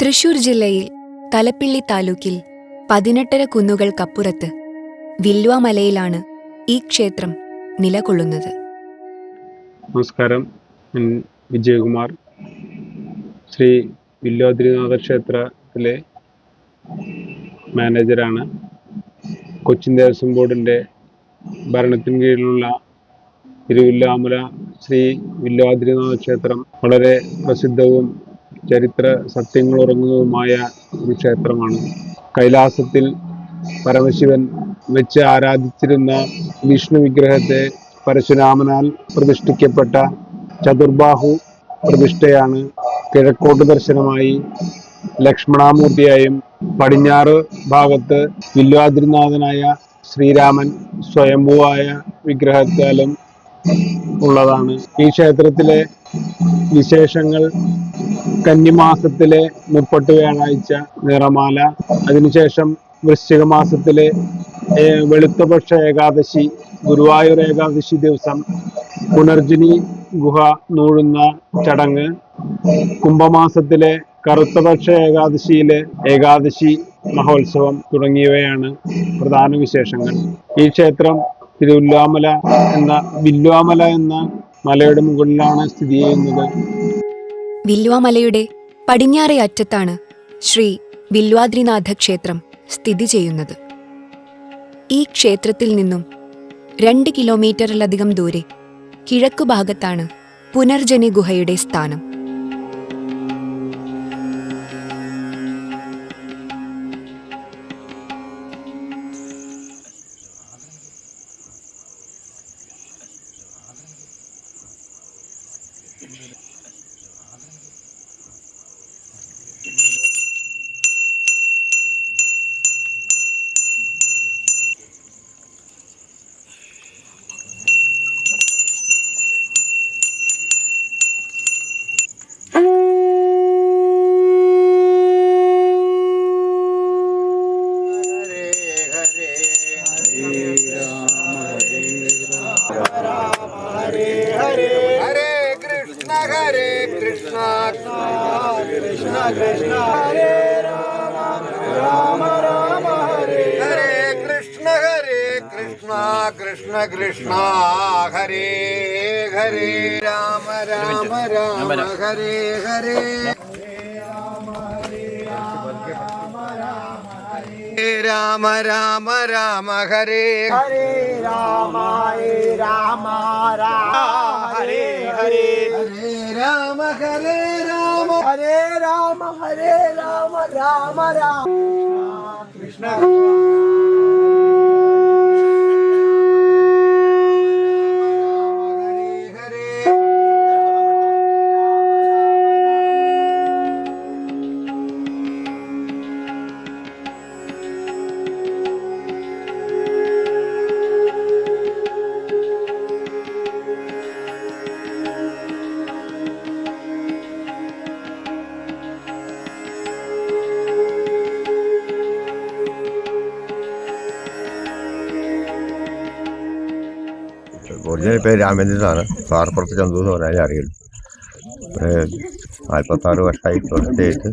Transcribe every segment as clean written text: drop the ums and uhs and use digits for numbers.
തൃശൂർ ജില്ലയിൽ തലപ്പിള്ളി താലൂക്കിൽ 18 കുന്നുകൾക്കപ്പുറത്ത് വില്വാമലയിലാണ് ഈ ക്ഷേത്രം നിലകൊള്ളുന്നത്. നമസ്കാരം, ഞാൻ വിജയകുമാർ. ശ്രീ വില്വാദ്രിനാഥ ക്ഷേത്രത്തിലെ മാനേജരാണ്. കൊച്ചിൻ ദേവസ്വം ബോർഡിൻ്റെ ഭരണത്തിന് കീഴിലുള്ള തിരുവില്ലാമല ശ്രീ വില്വാദ്രിനാഥ ക്ഷേത്രം വളരെ പ്രസിദ്ധവും ചരിത്ര സത്യങ്ങളുറങ്ങുന്നതുമായ ഒരു ക്ഷേത്രമാണ്. കൈലാസത്തിൽ പരമശിവൻ വെച്ച് ആരാധിച്ചിരുന്ന വിഷ്ണു വിഗ്രഹത്തെ പരശുരാമനാൽ പ്രതിഷ്ഠിക്കപ്പെട്ട ചതുർബാഹു പ്രതിഷ്ഠയാണ് കിഴക്കോട്ട് ദർശനമായി ലക്ഷ്മണാമൂർത്തിയായും പടിഞ്ഞാറ് ഭാഗത്ത് വില്വാദ്രിനാഥനായ ശ്രീരാമൻ സ്വയംഭൂവായ വിഗ്രഹത്താലും ഉള്ളതാണ്. ഈ ക്ഷേത്രത്തിലെ വിശേഷങ്ങൾ കന്നിമാസത്തിലെ 30 വ്യാഴാഴ്ച നിറമാല, അതിനുശേഷം വൃശ്ചിക മാസത്തിലെ വെളുത്തപക്ഷ ഏകാദശി, ഗുരുവായൂർ ഏകാദശി ദിവസം പുനർജനി ഗുഹ നൂഴുന്ന ചടങ്ങ്, കുംഭമാസത്തിലെ കറുത്തപക്ഷ ഏകാദശിയിലെ ഏകാദശി മഹോത്സവം തുടങ്ങിയവയാണ് പ്രധാന വിശേഷങ്ങൾ. ഈ ക്ഷേത്രം വില്വാമല എന്ന മലയുടെ മുകളിലാണ് സ്ഥിതി ചെയ്യുന്നത്. വില്വാമലയുടെ പടിഞ്ഞാറേ അറ്റത്താണ് ശ്രീ വില്വാദ്രിനാഥ ക്ഷേത്രം സ്ഥിതി ചെയ്യുന്നത്. ഈ ക്ഷേത്രത്തിൽ നിന്നും 2 കിലോമീറ്ററിലധികം ദൂരെ കിഴക്കുഭാഗത്താണ് പുനർജനി ഗുഹയുടെ സ്ഥാനം. Hare Krishna, Krishna Krishna, Hare Rama, Rama Rama, Hare Krishna, Krishna Krishna, Hare Hare, Rama Rama Rama, Hare Hare, Rama Rama Rama, Hare Hare, Rama Rama Rama, Hare Hare, Rama Hare Rama, Hare Rama, Hare Rama, Rama Rama, Krishna original പേര് രാമേന്ദ്രനാണ്. പാറപ്പുറത്ത് ചന്തു എന്ന് പറഞ്ഞാൽ അറിയുള്ളൂ. 46 വർഷമായി തുടർച്ചയായിട്ട്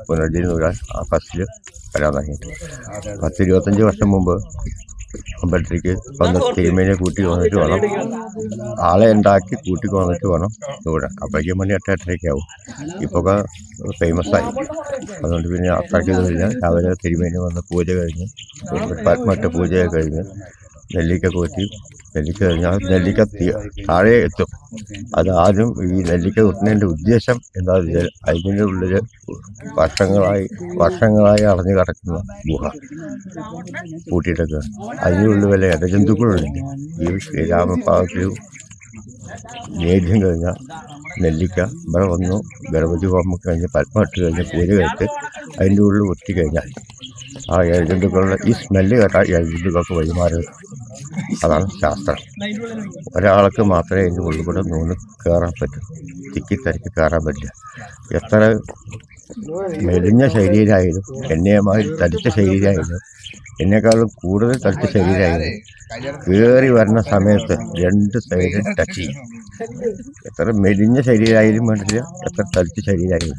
പുനർജനി നൂരാൻ ആ ഫസ്റ്റിൽ വരാൻ തുടങ്ങിയിട്ട് 10-25 വർഷം മുമ്പ് അമ്പലത്തിലേക്ക് വന്ന് തിരുമേനിയെ കൂട്ടി വന്നിട്ട് വേണം, ആളെ ഉണ്ടാക്കി കൂട്ടി വന്നിട്ട് വേണം നൂരാൻ. അപ്പോഴേക്കും മണി 8-8:30 ആവും. ഇപ്പോൾ ഫേമസായി. അതുകൊണ്ട് പിന്നെ അത്രയ്ക്ക് കഴിഞ്ഞാൽ രാവിലെ തിരുമേനി വന്ന് പൂജ കഴിഞ്ഞ് മറ്റ് പൂജയൊക്കെ കഴിഞ്ഞ് നെല്ലിക്ക കൂട്ടി, നെല്ലിക്ക കഴിഞ്ഞാൽ നെല്ലിക്ക താഴെ എത്തും. അത് ആദ്യം ഈ നെല്ലിക്ക കുത്തുന്നതിൻ്റെ ഉദ്ദേശം എന്താണെന്ന് വെച്ചാൽ അതിൻ്റെ ഉള്ളിൽ വർഷങ്ങളായി അടഞ്ഞു കിടക്കുന്ന ഗുഹ പൂട്ടിയിട്ടൊക്കെ അതിനുള്ളിൽ വല്ല ഇടജന്തുക്കളുണ്ട്. ഈ ശ്രീരാമപാദത്തിൽ നേദ്യം കഴിഞ്ഞാൽ നെല്ലിക്ക ഇവിടെ വന്നു ഗണപതി ഹോമം കഴിഞ്ഞ് പത്മട്ട് കഴിഞ്ഞ് പൂജ കഴിച്ച് അതിൻ്റെ ഉള്ളിൽ ഒത്തിക്കഴിഞ്ഞാൽ ആ ഇഴജന്തുക്കളുടെ ഈ സ്മെല്ല് കേട്ടാൽ ഇഴജന്തുക്കൾക്ക് വഴിമാറുക. അതാണ് ശാസ്ത്രം. ഒരാൾക്ക് മാത്രമേ അതിൻ്റെ ഉള്ളിൽ കൂടെ നൂന്ന് കയറാൻ പറ്റൂ. തിക്കി തിരക്കി കയറാൻ പറ്റില്ല. എത്ര മെലിഞ്ഞ ശരീരമായാലും എന്നെയുമായി തടിച്ച ശരീരമായാലും എന്നെക്കാളും കൂടുതൽ തടിച്ച ശരീരമായാലും കയറി വരുന്ന സമയത്ത് രണ്ട് സൈഡിൽ ടച്ച് ചെയ്യും. എത്ര മെലിഞ്ഞ ശരീരമായാലും വേണ്ടില്ല, എത്ര തടിച്ച ശരീരമായാലും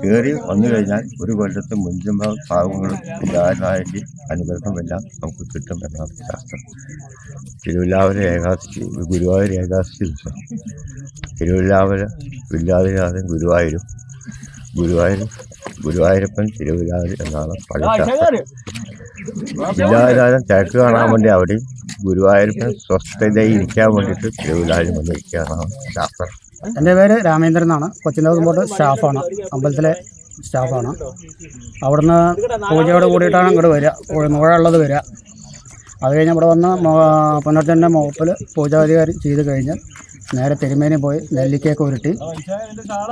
കയറി വന്നു കഴിഞ്ഞാൽ ഒരു കൊല്ലത്തെ മുൻജന്മ പാവങ്ങളും വിചാരണായിട്ട് അനുഗ്രഹമെല്ലാം നമുക്ക് കിട്ടും എന്നാണ് ശാസ്ത്രം. തിരുവില്ലാമല ഏകാദശി, ഗുരുവായൂർ ഏകാദശി ദിവസം തിരുവില്ലാമല വില്ലാതിനാഥൻ ഗുരുവായൂരും, ഗുരുവായൂരപ്പൻ തിരുവില്ലാമല എന്നാണ് പഴയ ശാസ്ത്രം. വില്ലാതിനാഥൻ കിഴക്ക് കാണാൻ വേണ്ടി അവിടെയും ഗുരുവായൂരപ്പൻ സ്വസ്ഥതയിൽ ഇരിക്കാൻ വേണ്ടിയിട്ട് തിരുവില്ലാമല വന്നിരിക്കുക എന്നാണ് ശാസ്ത്രം. എൻ്റെ പേര് രാമേന്ദ്രൻ എന്നാണ്. കൊച്ചിൻ്റെ സ്റ്റാഫാണ്, അമ്പലത്തിലെ സ്റ്റാഫാണ്. അവിടുന്ന് പൂജയോട് കൂടിയിട്ടാണ് ഇങ്ങോട്ട് വരിക, മുഴയുള്ളത് വരിക. അത് കഴിഞ്ഞ് ഇവിടെ വന്ന് പുനർജൻ്റെ മുഖപ്പിൽ പൂജാധികാരി ചെയ്ത് കഴിഞ്ഞ് നേരെ തിരുമേനി പോയി നെല്ലിക്കയൊക്കെ ഉരുട്ടി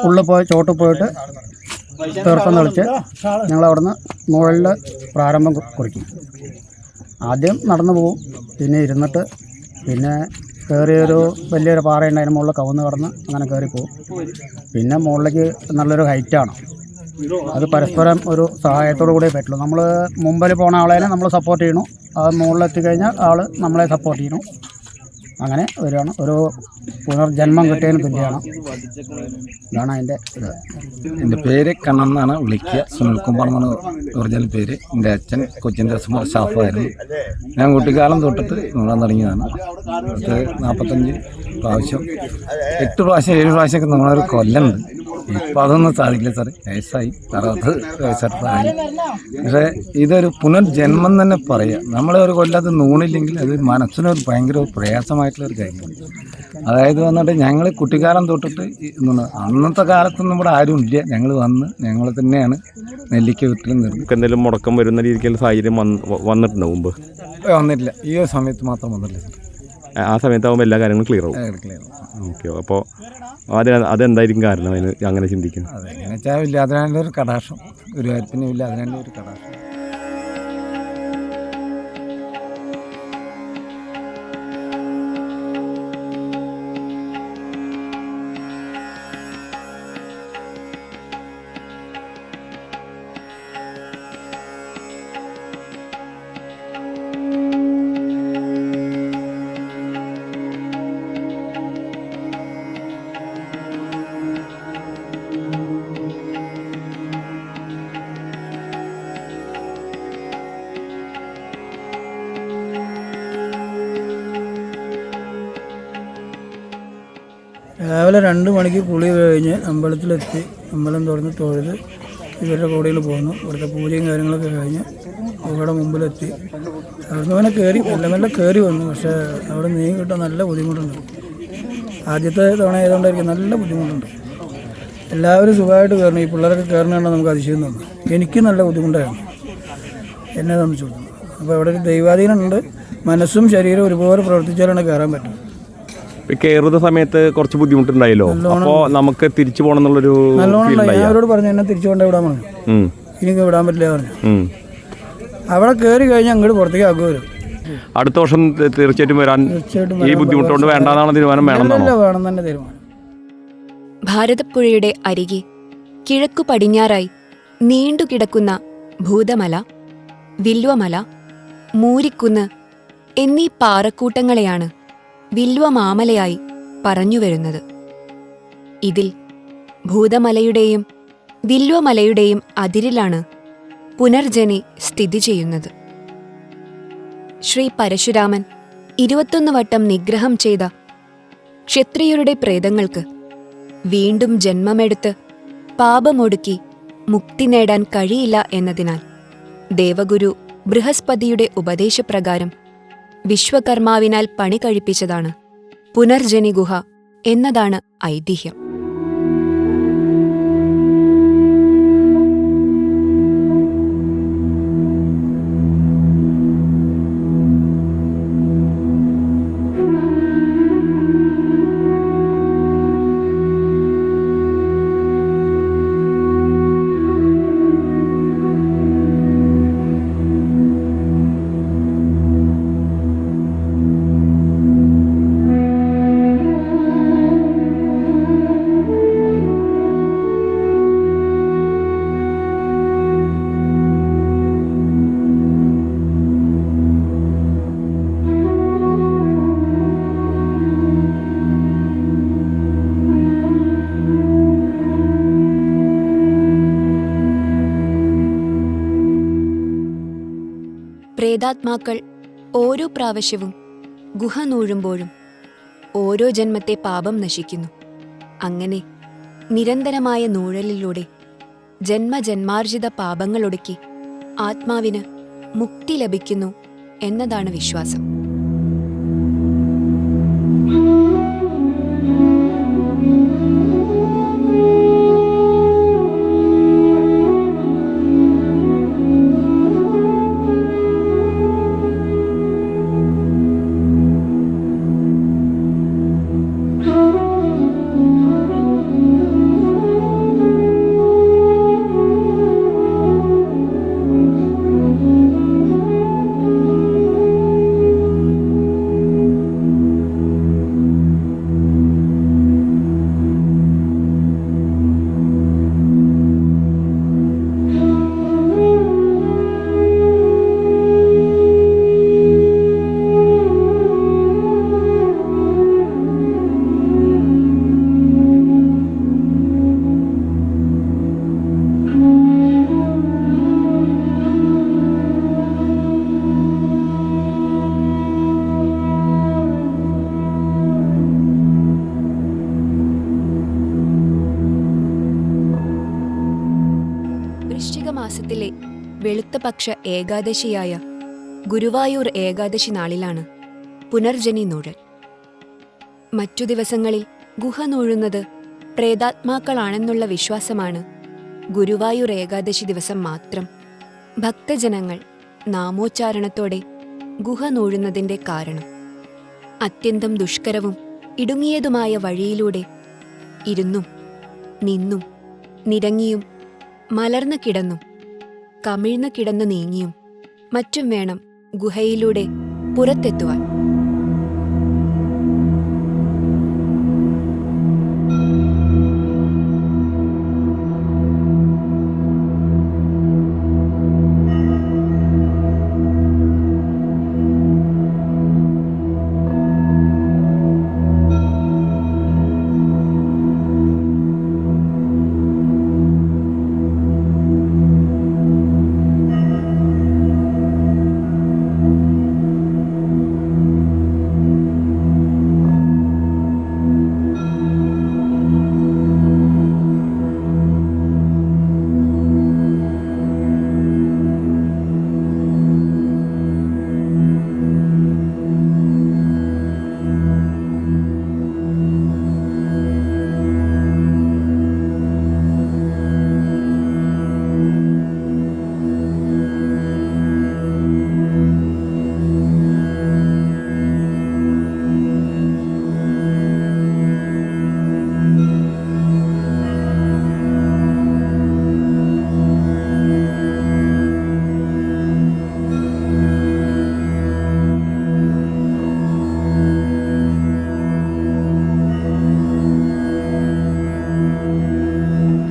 ഉള്ളിൽ പോയി ചോട്ടിൽ പോയിട്ട് തീർത്ഥം തെളിച്ച് ഞങ്ങളവിടുന്ന് മുകളിൽ പ്രാരംഭം കുറിക്കും. ആദ്യം നടന്നു പോകും, പിന്നെ ഇരുന്നിട്ട്, പിന്നെ കയറിയൊരു വലിയൊരു പാറയുണ്ട്, അതിന് മുകളിൽ കവുന്ന് കടന്ന് അങ്ങനെ കയറിപ്പോവും. പിന്നെ മുകളിലേക്ക് നല്ലൊരു ഹൈറ്റാണ്, അത് പരസ്പരം ഒരു സഹായത്തോടു കൂടിയേ പറ്റുള്ളൂ. നമ്മൾ മുമ്പിൽ പോണ ആളെ നമ്മൾ സപ്പോർട്ട് ചെയ്യണം, അത് മുകളിലെത്തിക്കഴിഞ്ഞാൽ ആൾ നമ്മളെ സപ്പോർട്ട് ചെയ്യണം. അങ്ങനെ വരികയാണ്, ഒരു പുനർജന്മം കിട്ടിയതിന് തുല്യമാണ്. ഇതാണ് അതിൻ്റെ ഇത്. എൻ്റെ പേര് കണ്ണൻ എന്നാണ് വിളിക്കുക. സുനിൽകുമാർ എന്നാണ് ഒറിജിനൽ പേര്. എൻ്റെ അച്ഛൻ കൊച്ചിൻ്റെ സ്റ്റാഫായിരുന്നു. ഞാൻ കുട്ടിക്കാലം തൊട്ടിട്ട് നോടാൻ തുടങ്ങിയതാണ്. 45 പ്രാവശ്യം, 8 പ്രാവശ്യം 7 പ്രാവശ്യമൊക്കെ നമ്മളൊരു കൊല്ലുണ്ട്. ഇപ്പം അതൊന്നും സാധിക്കില്ല സാറേ, വയസ്സായി, 60 വയസ്സായി. പക്ഷേ ഇതൊരു പുനർജന്മം തന്നെ പറയാം. നമ്മളെ ഒരു കൊല്ലത്ത് നൂണില്ലെങ്കിൽ അത് മനസ്സിനൊരു ഭയങ്കര പ്രയാസമായിട്ടുള്ളൊരു കാര്യമാണ്. അതായത് വന്നിട്ട് ഞങ്ങൾ കുട്ടിക്കാലം തൊട്ടിട്ട് അന്നത്തെ കാലത്തൊന്നും ഇവിടെ ആരും ഇല്ല. ഞങ്ങൾ വന്ന് ഞങ്ങൾ തന്നെയാണ് നെല്ലിക്ക വീട്ടിൽ നിർത്തി. എന്തെങ്കിലും മുടക്കം വരുന്ന രീതിക്കുള്ള സാഹചര്യം വന്നിട്ടുണ്ടോ മുമ്പ്? വന്നിട്ടില്ല, ഈ ഒരു സമയത്ത് മാത്രം വന്നിട്ടില്ല സാർ. ആ സമയത്താകുമ്പോൾ എല്ലാ കാര്യങ്ങളും ക്ലിയർ ആവും. ഓക്കെ, അപ്പോൾ അതെന്തായിരിക്കും കാരണം അതിന് അങ്ങനെ ചിന്തിക്കുന്നത്? അതെങ്ങനെ വെച്ചാൽ ഇല്ല, അതിനാൻ്റെ ഒരു കടാക്ഷം, ഗുരുവായൂരപ്പനും ഇല്ല, അതിനാൻ്റെ ഒരു കടാക്ഷം. രാവിലെ 2 മണിക്ക് കുളി കഴിഞ്ഞ് അമ്പലത്തിലെത്തി, അമ്പലം തുറന്ന് തൊഴുത് ഇവരുടെ കൂടെയിൽ പോന്നു. ഇവിടുത്തെ പൂജയും കാര്യങ്ങളൊക്കെ കഴിഞ്ഞ് ഇവിടെ മുമ്പിലെത്തി. അവിടുന്ന് അങ്ങനെ കയറി മെല്ലെ കയറി വന്നു. പക്ഷേ അവിടെ നീങ്ങി കിട്ടാൻ നല്ല ബുദ്ധിമുട്ടുണ്ട്. ആദ്യത്തെ തവണ ആയതുകൊണ്ടായിരിക്കും നല്ല ബുദ്ധിമുട്ടുണ്ട്. എല്ലാവരും സുഖമായിട്ട് കയറണം. ഈ പിള്ളേരൊക്കെ കയറണുണ്ടോ നമുക്ക് അതിശയം തോന്നും. എനിക്ക് നല്ല ബുദ്ധിമുട്ടായിരുന്നു എന്നെ സംബന്ധിച്ചിടത്തോളം. അപ്പോൾ ഇവിടെ ഒരു ദൈവാധീനമുണ്ട്. മനസ്സും ശരീരവും ഒരുപോലെ പ്രവർത്തിച്ചാലാണ് കയറാൻ പറ്റും. കയറുന്ന സമയത്ത് കുറച്ച് ബുദ്ധിമുട്ടുണ്ടായല്ലോ, അപ്പോൾ നമുക്ക് തിരിച്ചു പോകണം എന്നുള്ളൊരു നല്ലോണം. ഞാൻ അവരോട് പറഞ്ഞു എന്നെ തിരിച്ചു കൊണ്ടേ വിടാൻ പറഞ്ഞു. എനിക്ക് വിടാൻ പറ്റില്ല പറഞ്ഞു. അവിടെ കയറി കഴിഞ്ഞാൽ അങ്ങോട്ട് പുറത്തേക്ക് ആക്കുക വരും. അടുത്ത വർഷം തീർച്ചയായിട്ടും വരാൻ ഈ ബുദ്ധിമുട്ടുകൊണ്ട് വേണ്ടെന്നാണ് തീരുമാനം? വേണം തന്നെ തീരുമാനം. ഭാരതപ്പുഴയുടെ അരികെ കിഴക്കു പടിഞ്ഞാറായി നീണ്ടുകിടക്കുന്ന ഭൂതമല, വില്വമല, മൂരിക്കുന്ന് എന്നീ പാറക്കൂട്ടങ്ങളെയാണ് വില്വമാമലയായി പറഞ്ഞുവരുന്നത്. ഇതിൽ ഭൂതമലയുടെയും വില്വമലയുടെയും അതിരിലാണ് പുനർജനി സ്ഥിതി ചെയ്യുന്നത്. ശ്രീ പരശുരാമൻ 21 വട്ടം നിഗ്രഹം ചെയ്ത ക്ഷത്രിയരുടെ പ്രേതങ്ങൾക്ക് വീണ്ടും ജന്മമെടുത്ത് പാപമൊടുക്കി മുക്തി നേടാൻ കഴിയില്ല എന്നതിനാൽ ദേവഗുരു ബൃഹസ്പതിയുടെ ഉപദേശപ്രകാരം വിശ്വകർമാവിനാൽ പണി കഴിപ്പിച്ചതാണ് പുനർജനി ഗുഹ എന്നതാണ് ഐതിഹ്യം. പ്രേതാത്മാക്കൾ ഓരോ പ്രാവശ്യവും ഗുഹ നൂഴുമ്പോഴും ഓരോ ജന്മത്തെ പാപം നശിക്കുന്നു. അങ്ങനെ നിരന്തരമായ നൂഴലിലൂടെ ജന്മജന്മാർജിത പാപങ്ങളൊടുക്കി ആത്മാവിന് മുക്തി ലഭിക്കുന്നു എന്നതാണ് വിശ്വാസം. വൃശ്ചികമാസത്തിലെ വെളുത്തപക്ഷ ഏകാദശിയായ ഗുരുവായൂർ ഏകാദശി നാളിലാണ് പുനർജനി നൂഴൽ. മറ്റു ദിവസങ്ങളിൽ ഗുഹ നൂഴുന്നത് പ്രേതാത്മാക്കളാണെന്നുള്ള വിശ്വാസമാണ് ഗുരുവായൂർ ഏകാദശി ദിവസം മാത്രം ഭക്തജനങ്ങൾ നാമോച്ചാരണത്തോടെ ഗുഹ നൂഴുന്നതിൻ്റെ കാരണം. അത്യന്തം ദുഷ്കരവും ഇടുങ്ങിയതുമായ വഴിയിലൂടെ ഇരുന്നും നിന്നും നിരങ്ങിയും മലർന്നു കിടന്നും കമിഴ്ന്നു കിടന്നു നീങ്ങിയും മറ്റും വേണം ഗുഹയിലൂടെ പുറത്തെത്തുവാൻ.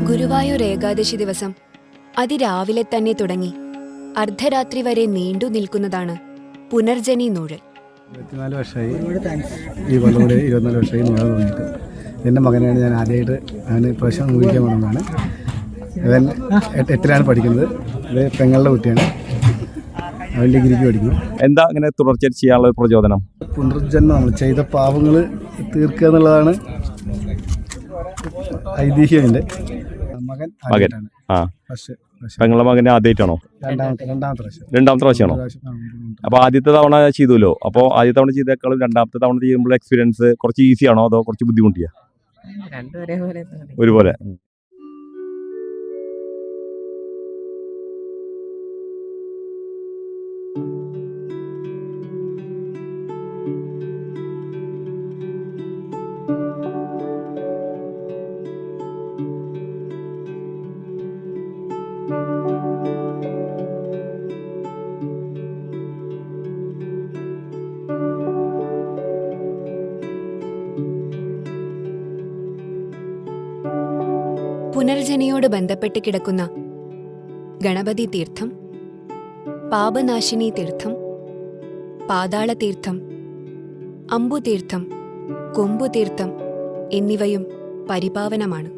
ഗുരുവായൂർ ഏകാദശി ദിവസം അതിരാവിലെ തന്നെ തുടങ്ങി അർദ്ധരാത്രി വരെ നീണ്ടു നിൽക്കുന്നതാണ് പുനർജനി നൂഴൽ. 24 വർഷമായി ഈ കൊല്ലം കൂടെ 24 വർഷമായി നൂഴൽ തുടങ്ങിയിട്ട്. എൻ്റെ മകനാണ് ഞാൻ ആദ്യമായിട്ട് അവന് പ്രാവശ്യം നൂഴിക്കാൻ വന്നതാണ്. അവൻ 8ലാണ് പഠിക്കുന്നത്. ഇത് പെങ്ങളുടെ കുട്ടിയാണ്. അവൻ ഡിഗ്രിക്ക് പഠിക്കുന്നു. എന്താ അങ്ങനെ തുടർച്ചയായിട്ട് ചെയ്യാനുള്ള പ്രചോദനം? പുനർജന്മം നമ്മൾ ചെയ്ത പാവങ്ങൾ തീർക്കുക എന്നുള്ളതാണ് ഐതിഹ്യം. എൻ്റെ മകൻ ആദ്യമായിട്ടാണ്. പെങ്ങളുടെ മകനെ ആദ്യമായിട്ടാണോ? രണ്ടാമത്തെ പ്രാവശ്യമാണോ? അപ്പോൾ ആദ്യത്തെ തവണ ചെയ്തുല്ലോ. അപ്പോൾ ആദ്യത്തെ തവണ ചെയ്തേക്കാളും രണ്ടാമത്തെ തവണ ചെയ്യുമ്പോൾ എക്സ്പീരിയൻസ് കുറച്ച് ഈസി ആണോ അതോ കുറച്ച് ബുദ്ധിമുട്ടിയാ? ഒരുപോലെ. പുനർജനിയോട് ബന്ധപ്പെട്ട് കിടക്കുന്ന ഗണപതി തീർത്ഥം, പാപനാശിനി തീർത്ഥം, പാതാളതീർത്ഥം, അമ്പുതീർത്ഥം, കൊമ്പുതീർത്ഥം എന്നിവയും പരിപാവനമാണ്.